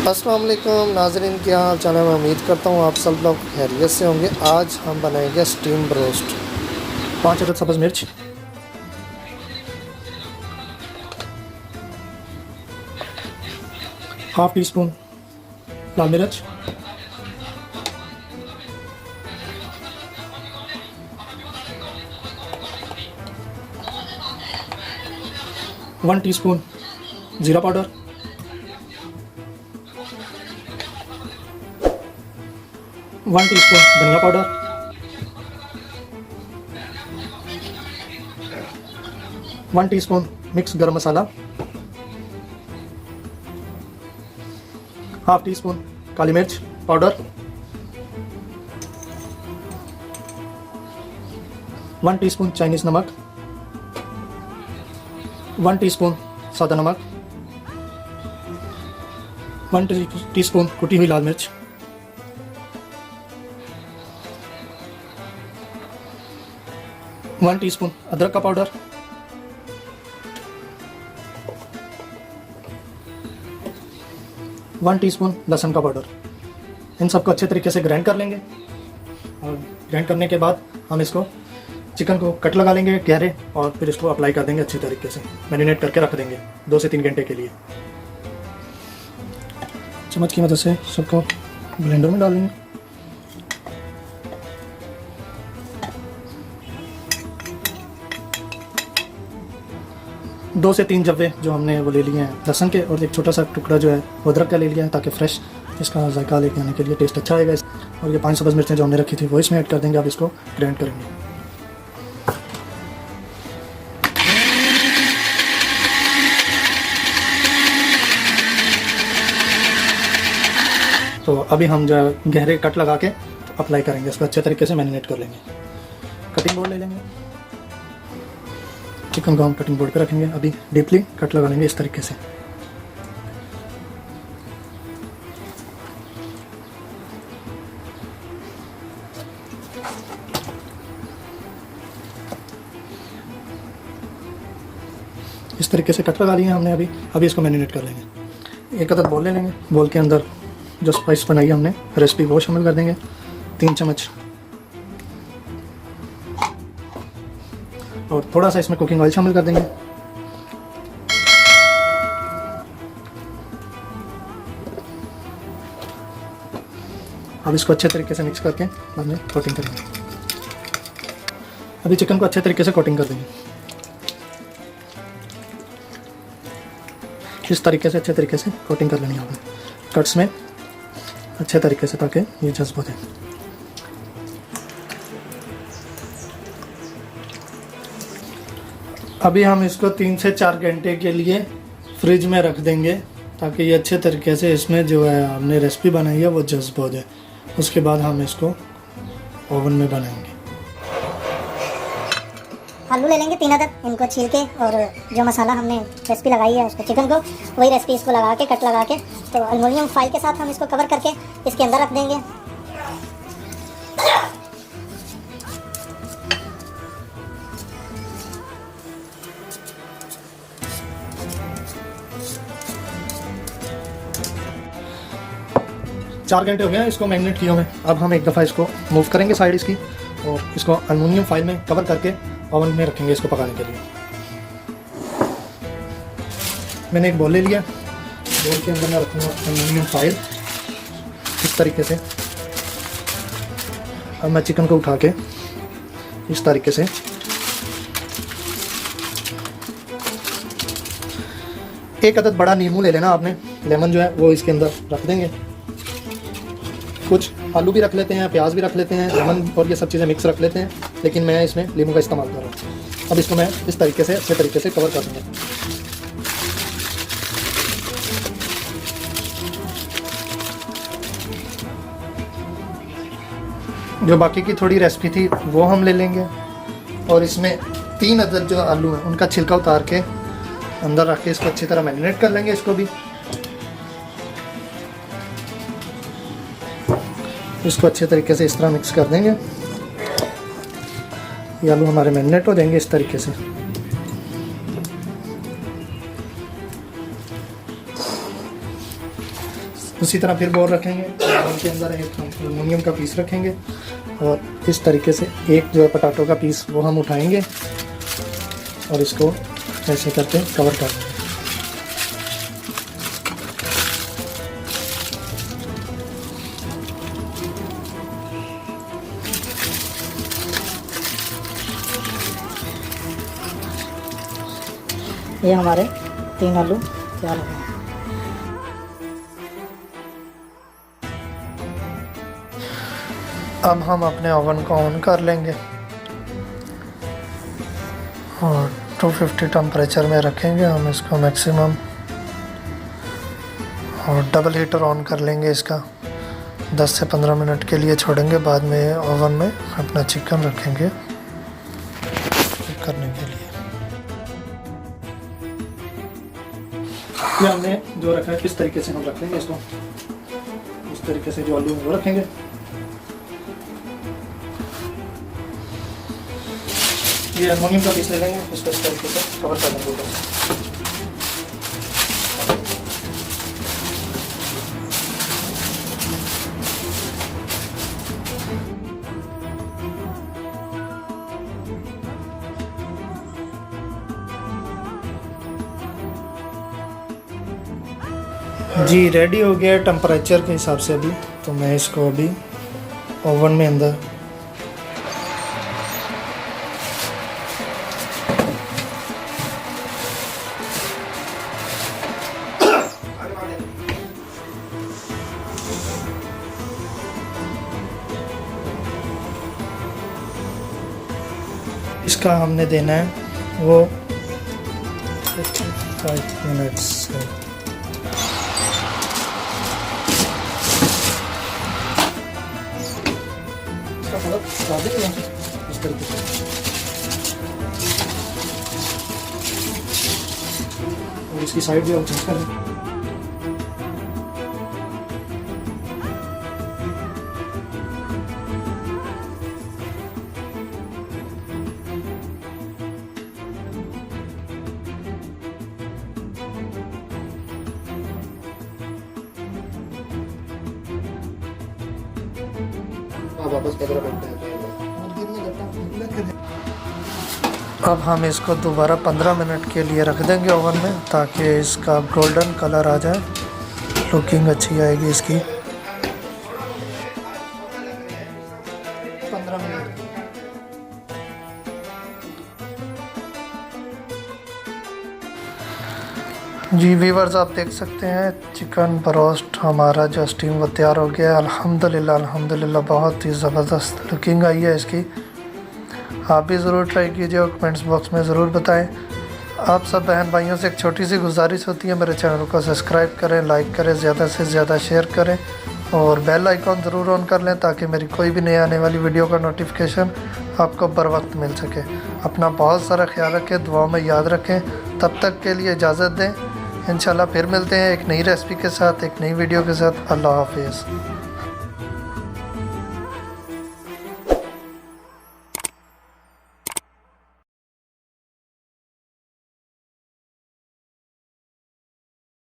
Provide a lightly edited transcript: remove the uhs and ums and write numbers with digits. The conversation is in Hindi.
अस्सलाम वालेकुम नाज़रीन, क्या हाल चाल है। मैं उम्मीद करता हूँ आप सब लोग खैरियत से होंगे। आज हम बनाएंगे स्टीम रोस्ट। 5 अदद सब्ज़ मिर्च, हाफ टी स्पून लाल मिर्च, वन टीस्पून ज़ीरा पाउडर, 1 टीस्पून धनिया पाउडर, 1 टीस्पून मिक्स गरम मसाला, हाफ टी स्पून काली मिर्च पाउडर, 1 टीस्पून चाइनीज़ नमक, 1 टीस्पून सादा नमक, 1 टीस्पून कुटी हुई लाल मिर्च, 1 टीस्पून अदरक का पाउडर, 1 टीस्पून लहसुन का पाउडर। इन सबको अच्छे तरीके से ग्राइंड कर लेंगे और ग्राइंड करने के बाद हम इसको चिकन को कट लगा लेंगे गहरे और फिर इसको अप्लाई कर देंगे अच्छी तरीके से। मैरिनेट करके रख देंगे 2 से 3 घंटे के लिए। चम्मच की मदद से सबको ब्लेंडर में डालेंगे। दो से 3 जब्बे जो हमने वो ले लिए हैं लहसुन के, और एक छोटा सा टुकड़ा जो है वो अदरक का ले लिया है ताकि फ्रेश इसका जायका लेके आने के लिए टेस्ट अच्छा आएगा। और ये 5 सब्ज़ मिर्चें जो हमने रखी थी वो इसमें ऐड कर देंगे। अब इसको ग्राइंड करेंगे। तो अभी हम जो है गहरे कट लगा के अप्लाई करेंगे, इसको अच्छे तरीके से मैरिनेट कर लेंगे। कटिंग बोर्ड ले लेंगे, चिकन को हम कटिंग बोर्ड पे रखेंगे। अभी डीपली कट लगा लेंगे इस तरीके से। इस तरीके से कट लगा लिए हमने। अभी इसको मैरिनेट कर लेंगे। एक अदद बोल ले लेंगे। बोल के अंदर जो स्पाइस बनाई है हमने रेसिपी वो शामिल कर देंगे। 3 चम्मच और थोड़ा सा इसमें कुकिंग ऑयल शामिल कर देंगे। अब इसको अच्छे तरीके से मिक्स करके बाद में कोटिंग करेंगे। अभी चिकन को अच्छे तरीके से कोटिंग कर देंगे। इस तरीके से अच्छे तरीके से कोटिंग कर लेनी है आपने कट्स में अच्छे तरीके से, ताकि ये जज्ब हो जाए। अभी हम इसको 3 से 4 घंटे के लिए फ्रिज में रख देंगे ताकि ये अच्छे तरीके से इसमें जो है हमने रेसिपी बनाई है वो जज्ब हो जाए। उसके बाद हम इसको ओवन में बनाएंगे। आलू ले लेंगे 3 अदद, इनको छील के, और जो मसाला हमने रेसिपी लगाई है उसको चिकन को वही रेसिपी इसको लगा के कट लगा के तो एल्युमिनियम फाइल के साथ हम इसको कवर करके इसके अंदर रख देंगे। चार घंटे हो गए हैं इसको मैरिनेट किए हुए। अब हम एक दफ़ा इसको मूव करेंगे साइड इसकी, और इसको एल्युमिनियम फाइल में कवर करके ओवन में रखेंगे इसको पकाने के लिए। मैंने एक बॉल ले लिया। बॉल के अंदर मैं रखूँगा एल्युमिनियम फाइल इस तरीके से। अब मैं चिकन को उठा के इस तरीके से एक अदद बड़ा नींबू ले लेना आपने, लेमन जो है वो इसके अंदर रख देंगे। कुछ आलू भी रख लेते हैं, प्याज भी रख लेते हैं, लेमन और ये सब चीज़ें मिक्स रख लेते हैं, लेकिन मैं इसमें नींबू का इस्तेमाल कर रहा हूँ। अब इसको मैं इस तरीके से अच्छे तरीके से कवर कर दूँगा। जो बाकी की थोड़ी रेसिपी थी वो हम ले लेंगे, और इसमें 3 अदद जो आलू हैं उनका छिलका उतार के अंदर रख के इसको अच्छी तरह मैरिनेट कर लेंगे। इसको भी इसको अच्छे तरीके से इस तरह मिक्स कर देंगे। ये आलू हमारे मैरिनेट हो जाएंगे इस तरीके से। उसी तरह फिर बोल रखेंगे, उनके अंदर एक हम एलुमिनियम का पीस रखेंगे और इस तरीके से एक जो है पोटैटो का पीस वो हम उठाएंगे और इसको ऐसे करके कवर कर देंगे। ये हमारे 3 आलू तैयार हो गए। अब हम अपने ओवन को ऑन कर लेंगे और 250 टेम्परेचर में रखेंगे हम इसको मैक्सिमम, और डबल हीटर ऑन कर लेंगे इसका। 10 से 15 मिनट के लिए छोड़ेंगे, बाद में ओवन में अपना चिकन रखेंगे करने के लिए। ये हमने जो रखा है किस तरीके से हम रख लेंगे इसको, इस तरीके से जो आलू है वो रखेंगे। ये एलुमिनियम का पीस ले लेंगे, इसको इस तरीके से कवर कर देंगे ऊपर से। जी रेडी हो गया टेम्परेचर के हिसाब से अभी, तो मैं इसको अभी ओवन में अंदर इसका हमने देना है वो 5 मिनट्स। इस तरीके से और इसकी साइड भी हम चेंज कर दें। अब हम इसको दोबारा 15 मिनट के लिए रख देंगे ओवन में, ताकि इसका गोल्डन कलर आ जाए, लुकिंग अच्छी आएगी इसकी। 15 मिनट जी व्यूअर्स, आप देख सकते हैं चिकन बरोस्ट हमारा जो स्टीम वो तैयार हो गया है। अल्हम्दुलिल्लाह अल्हम्दुलिल्लाह बहुत ही ज़बरदस्त लुकिंग आई है इसकी। आप भी ज़रूर ट्राई कीजिए और कमेंट्स बॉक्स में ज़रूर बताएं। आप सब बहन भाइयों से एक छोटी सी गुजारिश होती है, मेरे चैनल को सब्सक्राइब करें, लाइक करें, ज़्यादा से ज़्यादा शेयर करें और बेल आइकॉन ज़रूर ऑन कर लें, ताकि मेरी कोई भी नई आने वाली वीडियो का नोटिफिकेशन आपको बर वक्त मिल सके। अपना बहुत सारा ख्याल रखें, दुआओं में याद रखें। तब तक के लिए इजाज़त दें, इंशाल्लाह फिर मिलते हैं एक नई रेसिपी के साथ, एक नई वीडियो के साथ। अल्लाह हाफिज़।